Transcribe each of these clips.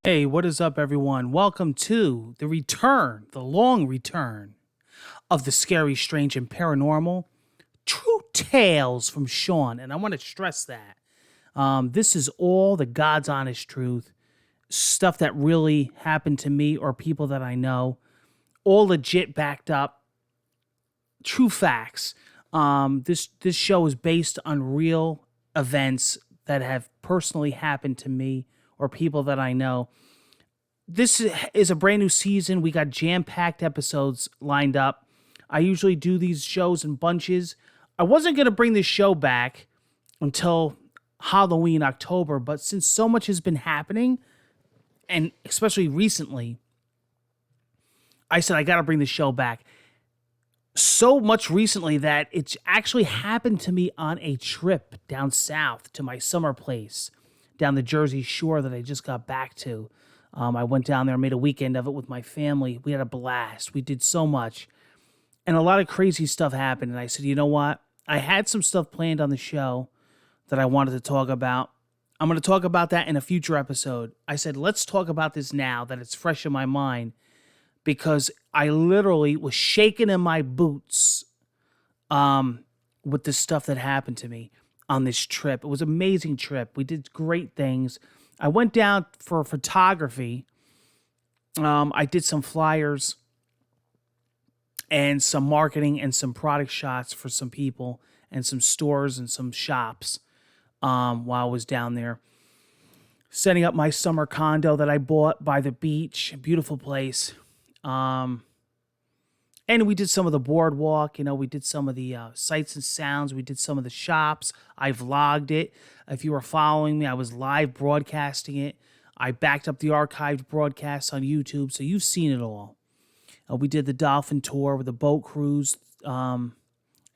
Hey, what is up, everyone? Welcome to the long return of the scary, strange, and paranormal true tales from Sean. And I want to stress that this is all the God's honest truth, stuff that really happened to me or people that I know, all legit, backed up, true facts. This show is based on real events that have personally happened to me or people that I know. This is a brand new season. We got jam-packed episodes lined up. I usually do these shows in bunches. I wasn't going to bring this show back until Halloween, October, but since so much has been happening, and especially recently, I said I got to bring the show back. So much recently that it's actually happened to me on a trip down south to my summer place down the Jersey Shore that I just got back to. I went down there, made a weekend of it with my family. We had a blast. We did so much. And a lot of crazy stuff happened. And I said, you know what? I had some stuff planned on the show that I wanted to talk about. I'm going to talk about that in a future episode. I said, let's talk about this now that it's fresh in my mind, because I literally was shaking in my boots with the stuff that happened to me on this trip. It was an amazing trip. We did great things. I went down for photography. I did some flyers and some marketing and some product shots for some people and some stores and some shops while I was down there. Setting up my summer condo that I bought by the beach. A beautiful place. And we did some of the boardwalk, we did some of the sights and sounds. We did some of the shops. I vlogged it. If you were following me, I was live broadcasting it. I backed up the archived broadcasts on YouTube, so you've seen it all. We did the dolphin tour with the boat cruise. The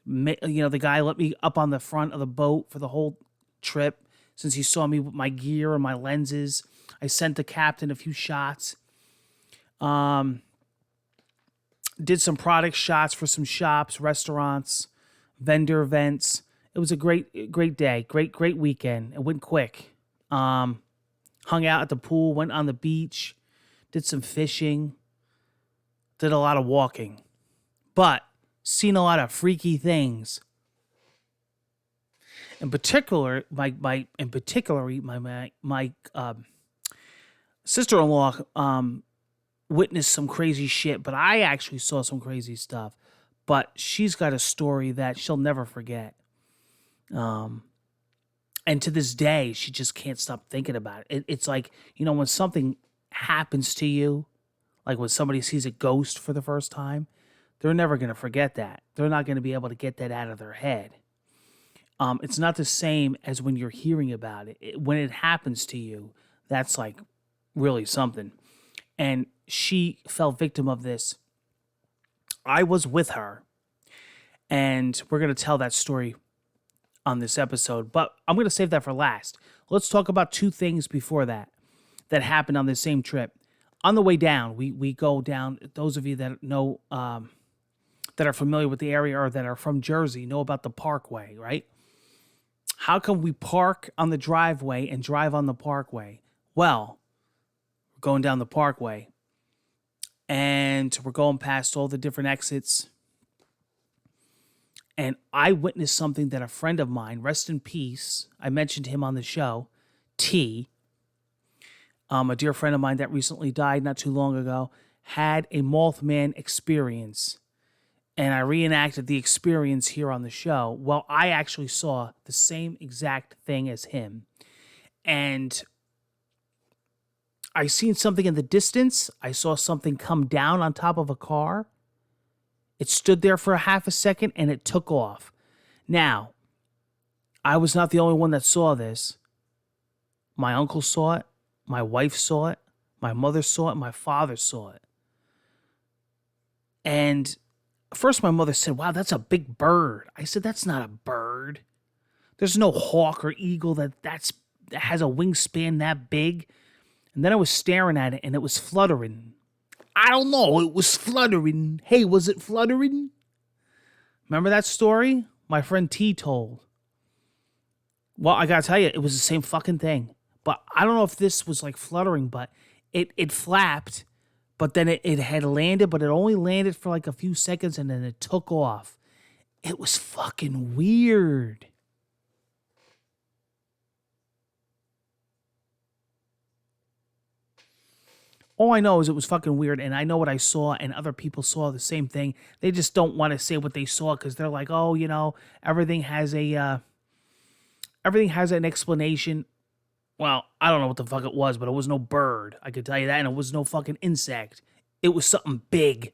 guy let me up on the front of the boat for the whole trip since he saw me with my gear and my lenses. I sent the captain a few shots. Did some product shots for some shops, restaurants, vendor events. It was a great day, great weekend. It went quick. Hung out at the pool, went on the beach, did some fishing, did a lot of walking, but seen a lot of freaky things. In particular, my sister-in-law witnessed some crazy shit, but I actually saw some crazy stuff. But she's got a story that she'll never forget. And to this day, she just can't stop thinking about it. It's like, when something happens to you, like when somebody sees a ghost for the first time, they're never going to forget that. They're not going to be able to get that out of their head. It's not the same as when you're hearing about it. When it happens to you, that's like really something. And she fell victim of this. I was with her, and we're going to tell that story on this episode, but I'm going to save that for last. Let's talk about two things before that happened on this same trip. On the way down, we go down. Those of you that know, that are familiar with the area or that are from Jersey know about the Parkway, right? How can we park on the driveway and drive on the Parkway? Well, we're going down the Parkway, and we're going past all the different exits. And I witnessed something that a friend of mine, rest in peace, I mentioned him on the show, T, a dear friend of mine that recently died not too long ago, had a Mothman experience. And I reenacted the experience here on the show. Well, I actually saw the same exact thing as him. And I seen something in the distance. I saw something come down on top of a car. It stood there for a half a second and it took off. Now, I was not the only one that saw this. My uncle saw it. My wife saw it. My mother saw it. My father saw it. And first my mother said, wow, that's a big bird. I said, that's not a bird. There's no hawk or eagle that has a wingspan that big. And then I was staring at it and it was fluttering. I don't know. It was fluttering. Hey, was it fluttering? Remember that story my friend T told? Well, I gotta tell you, it was the same fucking thing. But I don't know if this was like fluttering, but it flapped, but then it had landed, but it only landed for like a few seconds and then it took off. It was fucking weird. All I know is it was fucking weird, and I know what I saw, and other people saw the same thing. They just don't want to say what they saw because they're like, oh, everything has everything has an explanation. Well, I don't know what the fuck it was, but it was no bird. I could tell you that, and it was no fucking insect. It was something big.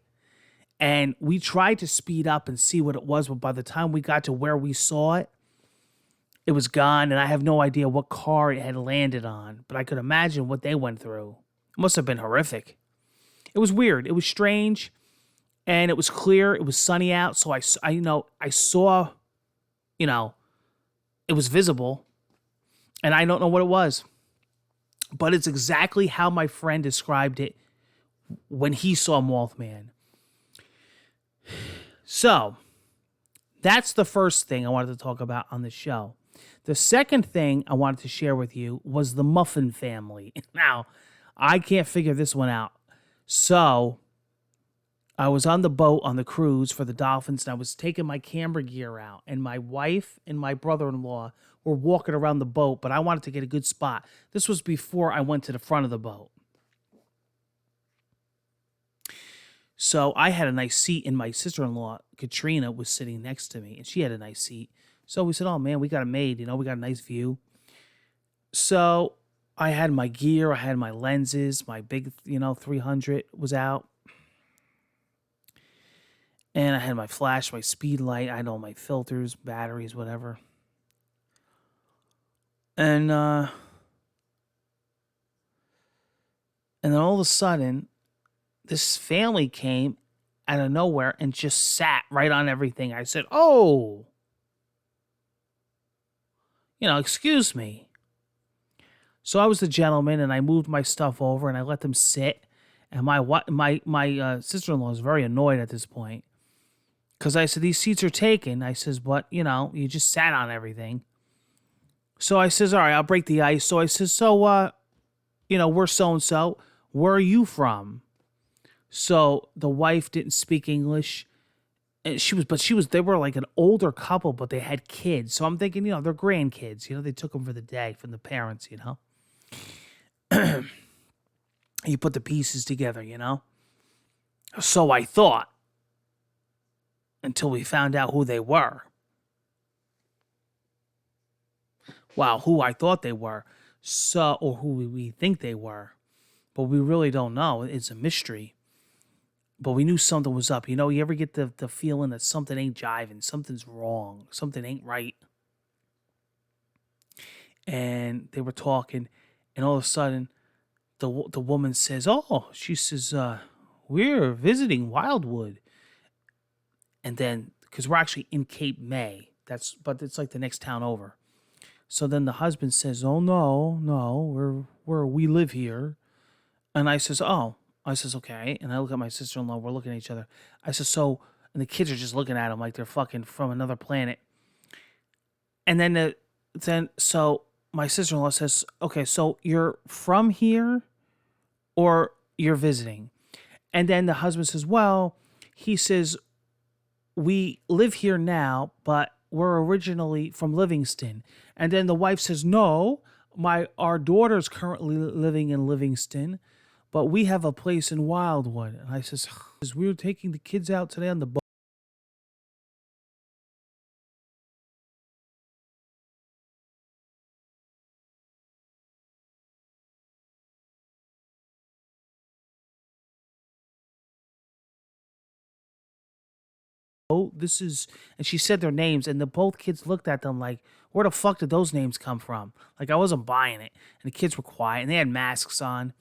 And we tried to speed up and see what it was, but by the time we got to where we saw it, it was gone, and I have no idea what car it had landed on, but I could imagine what they went through. It must have been horrific. It was weird. It was strange, and it was clear. It was sunny out, so I saw, it was visible, and I don't know what it was, but it's exactly how my friend described it when he saw Mothman. So, that's the first thing I wanted to talk about on the show. The second thing I wanted to share with you was the Muffin family. Now, I can't figure this one out. So, I was on the boat on the cruise for the Dolphins, and I was taking my camera gear out, and my wife and my brother-in-law were walking around the boat, but I wanted to get a good spot. This was before I went to the front of the boat. So I had a nice seat, and my sister-in-law, Katrina, was sitting next to me, and she had a nice seat. So we said, oh, man, we got it made. We got a nice view. So I had my gear. I had my lenses. My big, 300 was out. And I had my flash, my speed light. I had all my filters, batteries, whatever. And then all of a sudden, this family came out of nowhere and just sat right on everything. I said, oh, excuse me. So I was the gentleman, and I moved my stuff over, and I let them sit. And my sister-in-law was very annoyed at this point because I said, these seats are taken. I says, but, you just sat on everything. So I says, all right, I'll break the ice. So I says, so, we're so-and-so. Where are you from? So the wife didn't speak English. And they were like an older couple, but they had kids. So I'm thinking, they're grandkids. They took them for the day from the parents, You put the pieces together, So I thought, until we found out who they were. Well, who I thought they were, or who we think they were. But we really don't know. It's a mystery. But we knew something was up. You ever get the feeling that something ain't jiving, something's wrong, something ain't right. And they were talking, and all of a sudden, the woman says, she says, we're visiting Wildwood. And then, because we're actually in Cape May, but it's like the next town over. So then the husband says, oh, no, we live here. And I says, okay. And I look at my sister-in-law. We're looking at each other. I said, so, and the kids are just looking at him like they're fucking from another planet. And then so my sister-in-law says, okay, so you're from here or you're visiting? And then the husband says, well, he says, we live here now, but we're originally from Livingston. And then the wife says, no, our daughter's currently living in Livingston, but we have a place in Wildwood. And I says, we were taking the kids out today on the boat. Oh, and she said their names, and both kids looked at them like, where the fuck did those names come from? Like, I wasn't buying it. And the kids were quiet, and they had masks on.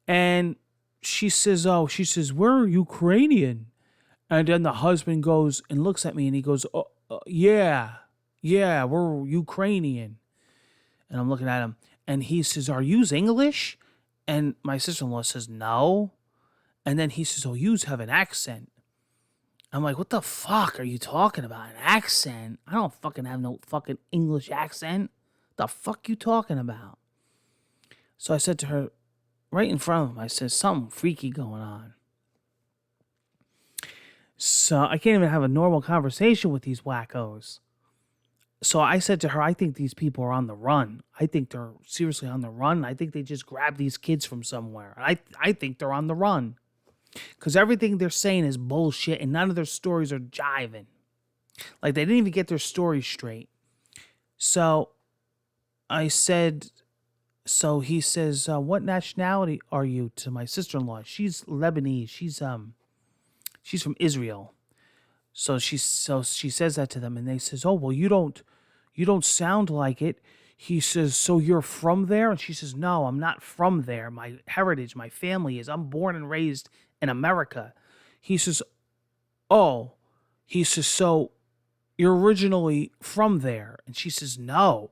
And she says, we're Ukrainian. And then the husband goes and looks at me, and he goes, yeah, we're Ukrainian. And I'm looking at him, and he says, are yous English? And my sister-in-law says, no. And then he says, you have an accent. I'm like, what the fuck are you talking about? An accent? I don't fucking have no fucking English accent. The fuck you talking about? So I said to her, right in front of him. I said, something freaky going on. So I can't even have a normal conversation with these wackos. So I said to her, I think these people are on the run. I think they're seriously on the run. I think they just grabbed these kids from somewhere. I think they're on the run. Because everything they're saying is bullshit and none of their stories are jiving. Like, they didn't even get their story straight. So I said, so he says, what nationality are you, to my sister-in-law? She's Lebanese. She's from Israel. So she says that to them, and they says, oh, well, you don't sound like it. He says, so you're from there? And she says, no, I'm not from there. My heritage, my family is. I'm born and raised in America. He says, oh. He says, so you're originally from there? And she says, no,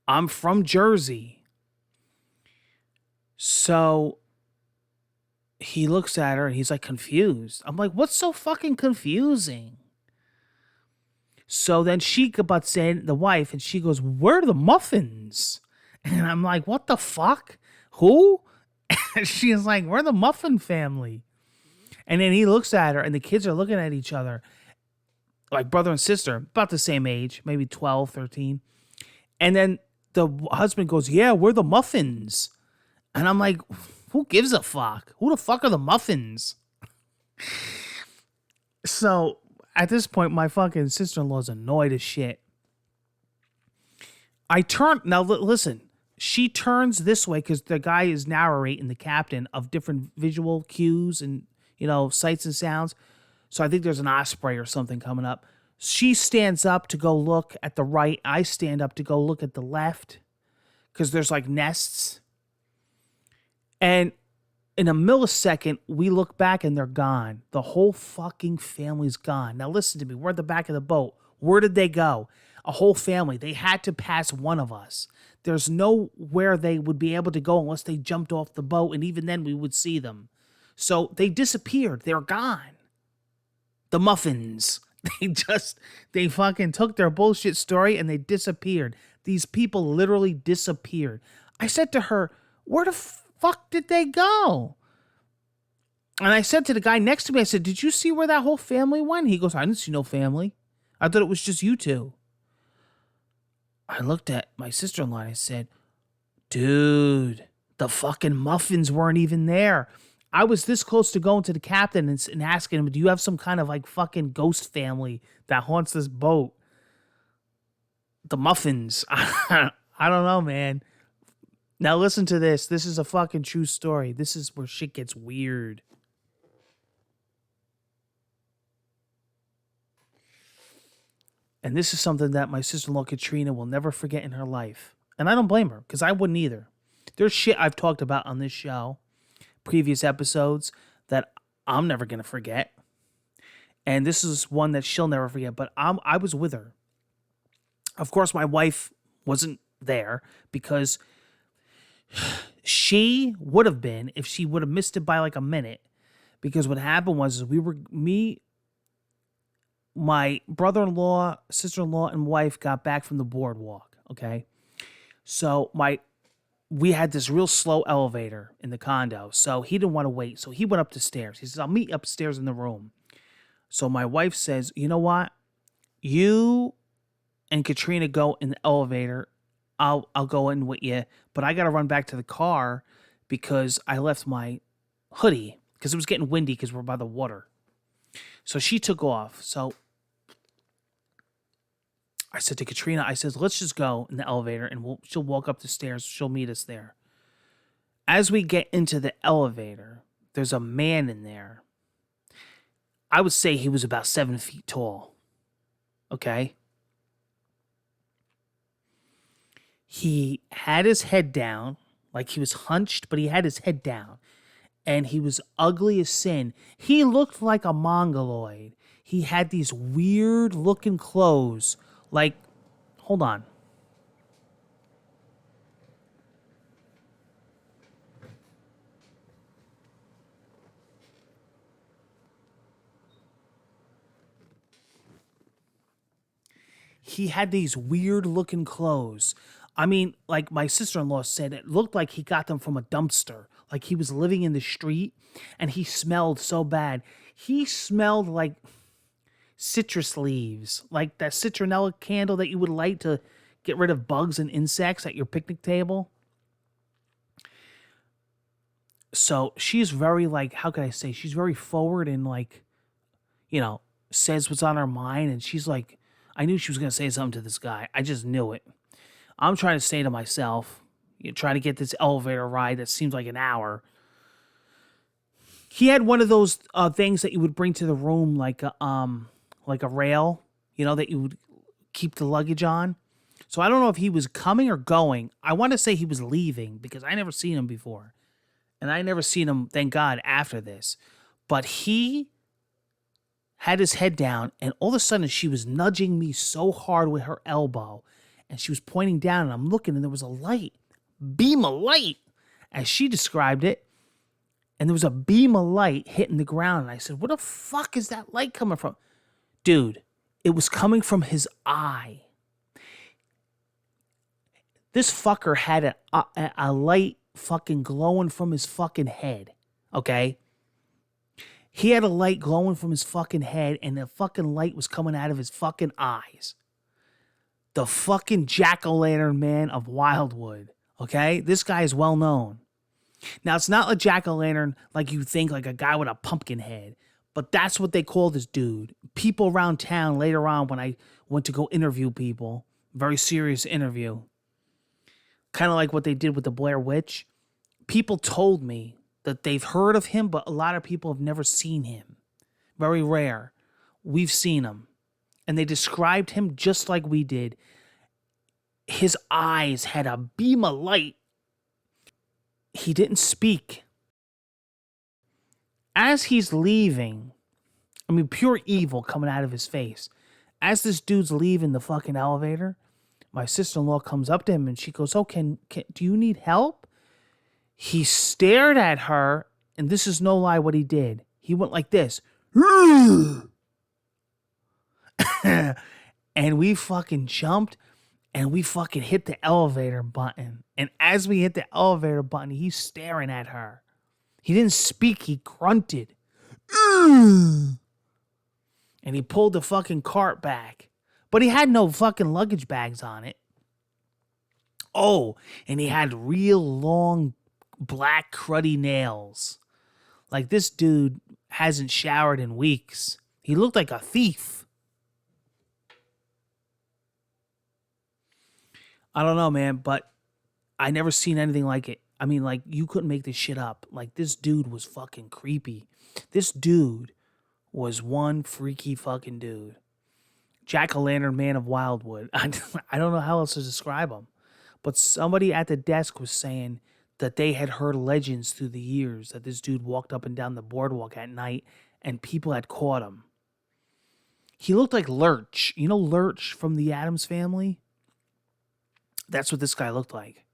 I'm from Jersey. So he looks at her and he's like confused. I'm like, what's so fucking confusing? So then she butts in, the wife, and she goes, where are the Muffins? And I'm like, what the fuck? Who? And she's like, we're the Muffin family. And then he looks at her and the kids are looking at each other like brother and sister, about the same age, maybe 12, 13. And then the husband goes, yeah, we're the Muffins. And I'm like, who gives a fuck? Who the fuck are the Muffins? So at this point, my fucking sister-in-law's annoyed as shit. Now listen, she turns this way because the guy is narrating, the captain, of different visual cues and, sights and sounds. So I think there's an osprey or something coming up. She stands up to go look at the right. I stand up to go look at the left because there's like nests. And in a millisecond, we look back and they're gone. The whole fucking family's gone. Now listen to me. We're at the back of the boat. Where did they go? A whole family. They had to pass one of us. There's nowhere they would be able to go unless they jumped off the boat. And even then we would see them. So they disappeared. They're gone. The Muffins. They fucking took their bullshit story and they disappeared. These people literally disappeared. I said to her, where the fuck did they go? And I said to the guy next to me, I said, did you see where that whole family went? He goes, I didn't see no family. I thought it was just you two. I looked at my sister-in-law and I said, dude, the fucking Muffins weren't even there. I was this close to going to the captain and asking him, do you have some kind of like fucking ghost family that haunts this boat? The Muffins. I don't know, man. Now listen to this. This is a fucking true story. This is where shit gets weird. And this is something that my sister-in-law Katrina will never forget in her life. And I don't blame her, because I wouldn't either. There's shit I've talked about on this show, previous episodes, that I'm never going to forget. And this is one that she'll never forget, but I was with her. Of course, my wife wasn't there because she would have been if she would have missed it by like a minute. Because what happened was my brother-in-law, sister-in-law, and wife got back from the boardwalk, okay? So we had this real slow elevator in the condo, so he didn't want to wait. So he went up the stairs. He says, I'll meet you upstairs in the room. So my wife says, you know what? You and Katrina go in the elevator. I'll go in with you, but I got to run back to the car because I left my hoodie because it was getting windy because we're by the water. So she took off. So I said to Katrina, I said, let's just go in the elevator and she'll walk up the stairs. She'll meet us there. As we get into the elevator, there's a man in there. I would say he was about 7 feet tall. Okay? He had his head down, like he was hunched, but he had his head down. And he was ugly as sin. He looked like a mongoloid. He had these weird looking clothes. Like, hold on. He had these weird looking clothes. I mean, like my sister-in-law said, it looked like he got them from a dumpster. like he was living in the street, and he smelled so bad. He smelled like citrus leaves, like that citronella candle that you would light to get rid of bugs and insects at your picnic table. So she's very, like, how can I say? She's very forward and, like, you know, says what's on her mind. And she's like, I knew she was going to say something to this guy. I just knew it. I'm trying to say to myself, you try to get this elevator ride that seems like an hour. He had one of those things that you would bring to the room, like a rail, that you would keep the luggage on. So I don't know if he was coming or going. I want to say he was leaving because I never seen him before. And I never seen him, thank God, after this. But he had his head down, and all of a sudden she was nudging me so hard with her elbow, and she was pointing down, and I'm looking, and there was a light, beam of light, as she described it. And there was a beam of light hitting the ground, and I said, where the fuck is that light coming from? Dude, it was coming from his eye. This fucker had a light fucking glowing from his fucking head, okay? He had a light glowing from his fucking head, and the fucking light was coming out of his fucking eyes. The fucking Jack-o'-lantern man of Wildwood, okay? This guy is well known. Now, it's not a jack-o'-lantern like you think, like a guy with a pumpkin head, but that's what they call this dude. People around town later on when I went to go interview people, very serious interview, kind of like what they did with the Blair Witch, people told me that they've heard of him, but a lot of people have never seen him. Very rare. We've seen him. And they described him just like we did. His eyes had a beam of light. He didn't speak. As he's leaving, pure evil coming out of his face. As this dude's leaving the fucking elevator, my sister-in-law comes up to him and she goes, oh, do you need help? He stared at her, and this is no lie what he did. He went like this. And we fucking jumped, and we fucking hit the elevator button. And as we hit the elevator button, he's staring at her. He didn't speak, he grunted. And he pulled the fucking cart back. But he had no fucking luggage bags on it. Oh, and he had real long black cruddy nails. Like, this dude hasn't showered in weeks. He looked like a thief. I don't know, man, but I never seen anything like it. Like, you couldn't make this shit up. Like, this dude was fucking creepy. This dude was one freaky fucking dude. Jack-o'-lantern man of Wildwood. I don't know how else to describe him. But somebody at the desk was saying that they had heard legends through the years that this dude walked up and down the boardwalk at night and people had caught him. He looked like Lurch. You know Lurch from the Addams Family? That's what this guy looked like.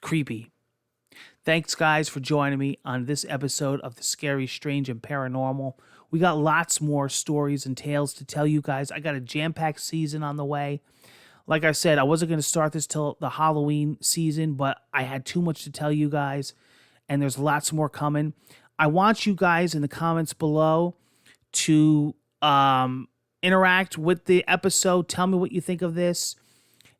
Creepy. Thanks, guys, for joining me on this episode of The Scary, Strange, and Paranormal. We got lots more stories and tales to tell you guys. I got a jam-packed season on the way. Like I said, I wasn't going to start this till the Halloween season, but I had too much to tell you guys, and there's lots more coming. I want you guys in the comments below to interact with the episode. Tell me what you think of this.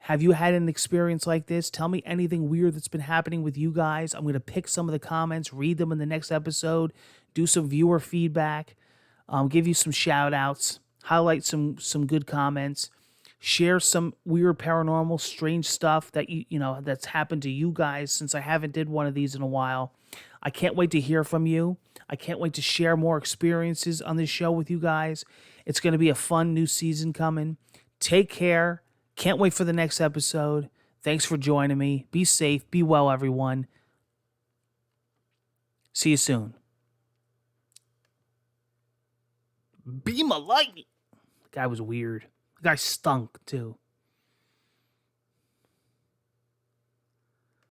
Have you had an experience like this? Tell me anything weird that's been happening with you guys. I'm going to pick some of the comments, read them in the next episode, do some viewer feedback, give you some shout-outs, highlight some good comments. Share some weird paranormal, strange stuff that that's happened to you guys, since I haven't did one of these in a while. I can't wait to hear from you. I can't wait to share more experiences on this show with you guys. It's going to be a fun new season coming. Take care. Can't wait for the next episode. Thanks for joining me. Be safe. Be well, everyone. See you soon. Beam of light. The guy was weird. The guy stunk, too.